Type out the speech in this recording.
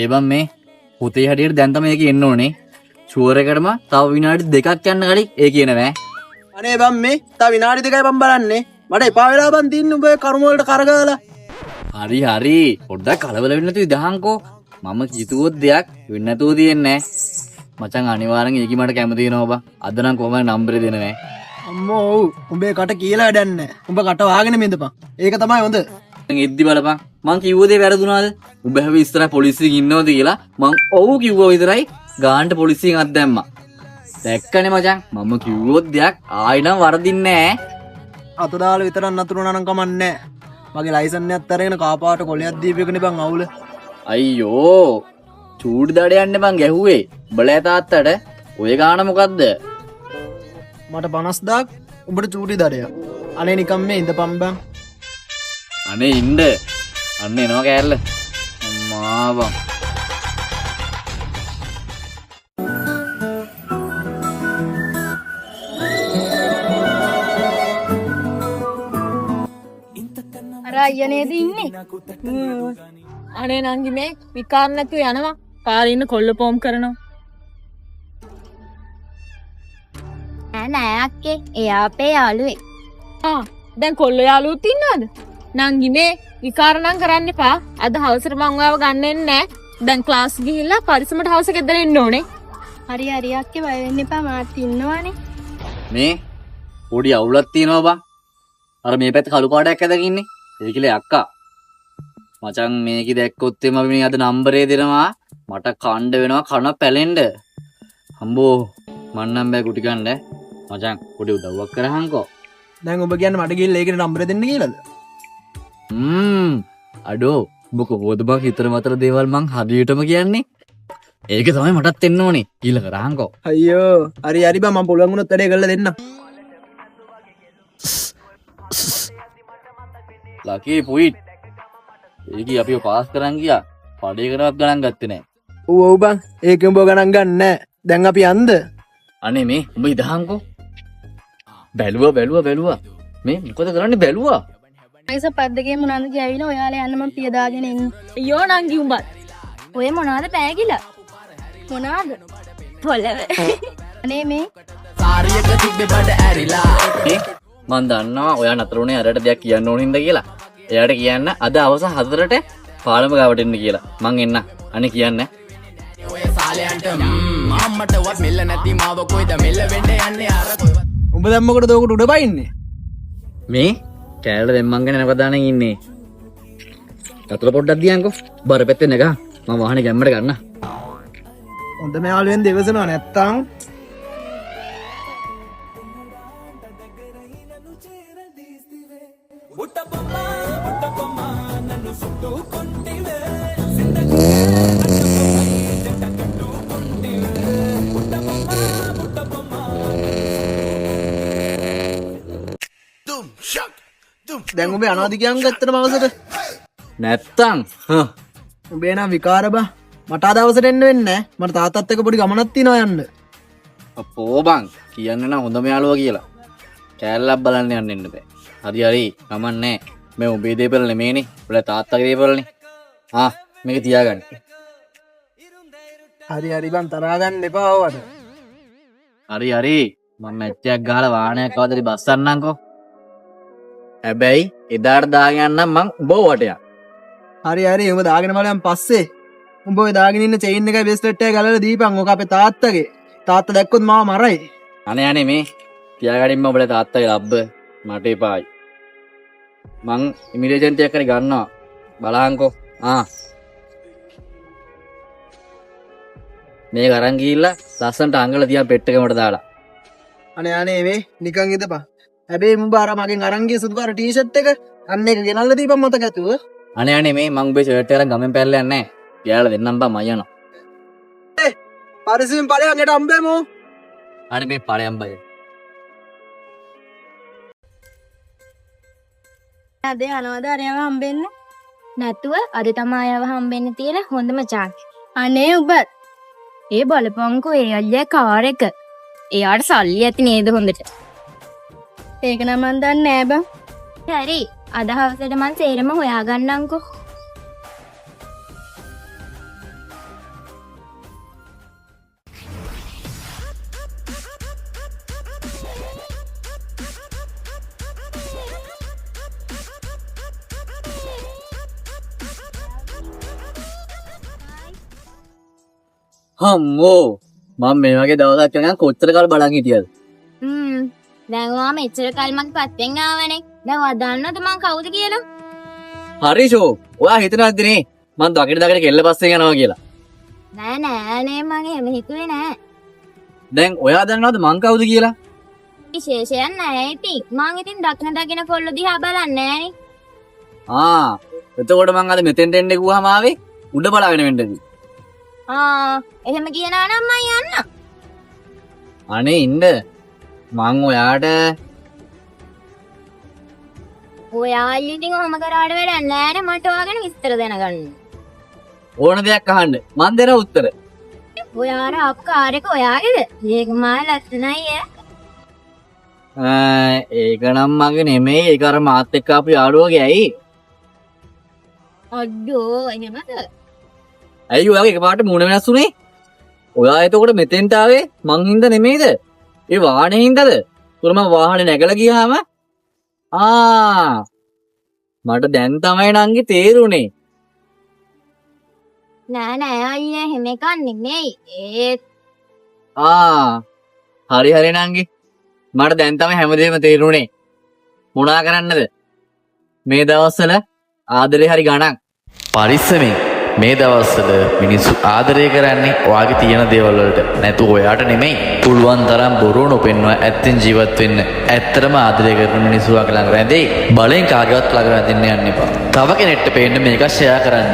ඒ බං මේ පුතේ හැටියට දැන් තමයි ඒක එන්න ඕනේ. ෂුවර් එකටම තව විනාඩි 2ක් යන්න කලින් ඒ කියනවා. අනේ බං මේ තව විනාඩි 2යි බං බලන්නේ. මට එපා වෙලා බං තින්න උඹ කර්ම වලට කරගාලා. හරි පොඩ්ඩක් කලබල වෙන්න නැතුව ඉඳහන්කෝ. මම කිතුවොත් දෙයක් වෙන්න නැතුව තියන්නේ. මචං අනිවාර්යෙන් ඒකි මට කැමති වෙනවා බං. අද නම් කොහමද නම්බරේ දෙනවේ. අම්මෝ ඔව් උඹේ කට කියලා වැඩක් නැහැ. උඹ කට වහගෙන මින්දපන්. ඒක තමයි හොඳ. දැන් එද්දි බලපන්. මං කිව්ව දේ වැරදුනාද? උඹ හැබැයි ඉස්සරහ පොලිසියෙන් ඉන්නවද කියලා මං ඔව් කිව්වා විතරයි ගානට පොලිසියෙන් අත් දැම්මා. දැක්කනේ මචං මම කිව්වොත් දෙයක් ආයි නම් වරදින්නේ නැහැ. අත දාලා විතරක් නතරුණා නම් කමන්නේ නැහැ. මගේ ලයිසන් එකත් අරගෙන කාපාට කොලයක් දීපේකනේ බං අවුල. අයියෝ චූටි දඩයන්නේ බං ගැහුවේ. උඹලා තාත්තට ඔය ගාන මොකද්ද? මට 50000ක් උඹට චූටි දඩයක්. අනේ නිකම් මේ ඉඳපන් බං. අනේ ඉන්න. අන්න එනවා කෑල්ල. අම්මා බං. අර අයියා නේද ඉන්නේ? අනේ නංගි මේ විකාර නැතුව යනවා. පාරේ ඉන්න කොල්ල පොම් කරනවා. නෑ අක්කේ. එයා අපේ යාළුවෙක්. දැන් කොල්ල යාළුවොත් ඉන්නවද? නංගි මේ විකාර නම් කරන්න එපා. අද හවසට මං ඔයාව ගන්න එන්නේ නෑ. දැන් ක්ලාස් ගිහිල්ලා පරිස්සමට හවස ගෙදර එන්න ඕනේ. හරි අක්කේ බය වෙන්න එපා. මාත් ඉන්නවනේ. මේ පොඩි අවුලක් තියෙනවා බං. අර මේ පැත්ත කළු පාටයක් ඇදගෙන ඉන්නේ. ඒකලේ අක්කා. මචං මේකි දැක්කොත් එම අපි මේ අද නම්බරේ දෙනවා. මට කණ්ඩ වෙනවා කන පැලෙන්න. හම්බෝ මන්නම් බෑ කුටි ගන්න. මචං පොඩි උදව්වක් කරහන්කෝ. දැන් ඔබ කියන්නේ මට ගිහිල්ලා ඒකේ නම්බර දෙන්න කියලාද? අඩෝ ඔබ කොහොමද බං හිතර මතර දේවල් මං හරියටම කියන්නේ? ඒක තමයි මටත් එන්න ඕනේ. ඊළඟ රහන්කෝ. අයියෝ හරි බං මම පුළුවන් වුණොත් වැඩේ කරලා දෙන්නම්. ලකී පුයිට්. ඒකී අපිව පාස් කරන් ගියා. පඩේකටවත් ගණන් ගත්තේ නැහැ. ඔව් බං ඒක උඹ ගණන් ගන්න නැහැ. දැන් අපි යන්ද? අනේ මේ උඹ ඉදහන්කෝ. බැලුවා. මේ මොකද කරන්නේ බැලුවා? අයිස පද්දගේ මොනවාද කියවිලා ඔයාලා යන්න මම පිය දාගෙන එන්න. අයියෝ නංගි උඹත්. ඔය මොනවාද පෑගිලා? මොනවාද? පොළව. අනේ මේ සාරියක තිබ්බේ බඩ ඇරිලා. මන් දන්නවා ඔයා නතරුනේ අරට දෙයක් කියන්න ඕන හින්දා කියලා. එයාට කියන්න අද අවස 4ට පාලම ගාවට එන්න කියලා. මං එන්න. අනේ කියන්න. ඔය සාලයන්ට අම්මටවත් මෙල්ල නැති මාව කොයිද මෙල්ල වෙන්න යන්නේ අර කොයිද? උඹ දැන් මොකටද උකට උඩ බයින්නේ? මේ කෑල්ල දෙම්මන් ගැන නවදානෙන් ඉන්නේ. අතල පොඩ්ඩක් දියන්කෝ. බර පැත්තේ නග. මම වාහනේ ගැම්මට ගන්න. හොඳ මෙයාලුවෙන් දෙවසනවා නැත්තම් දැන් උඹේ අනාදි කියන් ගත්තම අවසට නැත්තම් උඹේ නම් විකාර බා මට අද අවසට එන්න වෙන්නේ නැහැ. මට තාත්තත් එක්ක පොඩි ගමනක් තියෙනවා යන්න. අපෝ බං කියන්න නම් හොඳම යාළුවා කියලා. කෑල්ලක් බලන්න යන්න එන්න බෑ. හරි කමන්නේ. මේ උඹේ දේපල නෙමේනේ. උඹලා තාත්තගේ දේපලනේ. මේක තියාගන්න. හරි බං තරහා ගන්න එපා ඔයාට. හරි මම මැච්චයක් ගහලා වාහනයක් අවදලි බස්සන්නම්කෝ. හැබැයි එදාට දාගෙන යන්නම් මං උඹ වටයක්. හරි උඹ දාගෙන බලයන් පස්සේ උඹ ඔය දාගෙන ඉන්න චේන් එකයි බ්‍රේස්ලට් එකයි ගලවලා දීපන්. ඕක අපේ තාත්තගේ. තාත්තා දැක්කොත් මාව මරයි. අනේ මේ තියාගනින්න උඹලා තාත්තගේ ලබ්බ මට එපායි. මං ඉමිග්‍රේෂන් ටිකක් හරි ගන්නවා. බලහන්කෝ. මේක අරන් ගිහිල්ලා ලස්සනට අංගල තියන් පෙට්ටකමට දාලා. අනේ මේ නිකන් ඉඳපන්. හැබැයි උඹ අර මගෙන් අරන් ගිය සුදු පාර ටී-ෂර්ට් එක අන්න ඒක ගෙනල්ලා දීපන් මතක ඇතුව. අනේ මේ මං උඹේ ෂර්ට් එක අරන් ගමෙන් පැල්ල යන්නේ නැහැ. ගියාලා දෙන්නම් බා මම යනවා. පරිස්සමෙන් ඵලයන් එට අම්බෙමු. අනේ මේ ඵලයන් බය. අද යනවාද අරයව හම්බෙන්න? නැතුව අද තමයි ආව හම්බෙන්න තියෙන හොඳම chance. අනේ ඔබත් ඒ බලපංකෝ ඒ අයියා කාර් එක. එයාට සල්ලි ඇති නේද හොඳට? ඒක නම් මන් දන්නේ නෑ බං. හරි අද හවසට මං සේරම හොයාගන්නම්කෝ. හම්මෝ මම මේ වගේ දවසක් යනකම් කොච්චර කාල බලන් හිටියද? දැන් ඔයා මෙච්චර කල් මගේ පැත්තෙන් ආවනේ. දැන් ඔයා දන්නවද මං කවුද කියලා? හරි ෂෝ. ඔයා හිතනවද නේ මං දකින කෙල්ල පස්සේ යනවා කියලා? නෑ මං එහෙම හිතුවේ නෑ. දැන් ඔයා දන්නවද මං කවුද කියලා? විශේෂයක් නෑ ඉතින්. මං ඉතින් දකින කොල්ල දිහා බලන්නේ නෑනේ. එතකොට මං අද මෙතෙන්ට එන්න ගියාම ආවේ උඩ බලාගෙන වෙන්නද? එහෙම කියනවා නම් මං යන්න. අනේ ඉන්න. මං ඔයාට ඔයා ඉතින් ඔහම කරාට වැඩක් නෑනේ මට ඔයාගෙන විස්තර දැනගන්න. ඕන දෙයක් අහන්න. මං දෙන උත්තර. ඔයාට අප්කාරක ඔයාගේද? ඒක මා ලස්සනයි ඒක නම් මගේ නෙමෙයි. ඒක අර මාත් එක්ක ආපු යාළුවගේ ඇයි? අඩෝ එහෙමද? ඇයි ඔයාගේ එකපාරට මූණ වෙනස් වුනේ? ඔයා එතකොට මෙතෙන්ට ආවේ මං හින්දා නෙමෙයිද? ඒ වාහනේ හින්දාද? උර මම වාහනේ නැගලා ගියාම මට දැන් තමයි නංගි තේරුනේ. නෑ අයියා එහෙම එකක් නෙමෙයි. ඒත් හරි නංගි. මට දැන් තමයි හැමදේම තේරුනේ. මොනා කරන්නද? මේ දවස්වල ආදරේ හරි ගණන්. පරිස්සමෙන් මේ දවස්වල මිනිස්සු ආදරය කරන්නේ ඔයාගේ තියෙන දේවල් වලට. නැතු ඔයාට නෙමෙයි. පුළුවන් තරම් බොරු නොපෙන්වා ඇත්තෙන් ජීවත් වෙන්න. ඇත්තටම ආදරය කරන මිනිස්සු ළඟ රැඳෙයි. බලෙන් කාගේවත් ළඟ රැඳෙන්න යන්න එපා. තව කෙනෙක්ට පේන්න මේක ෂෙයා කරන්න.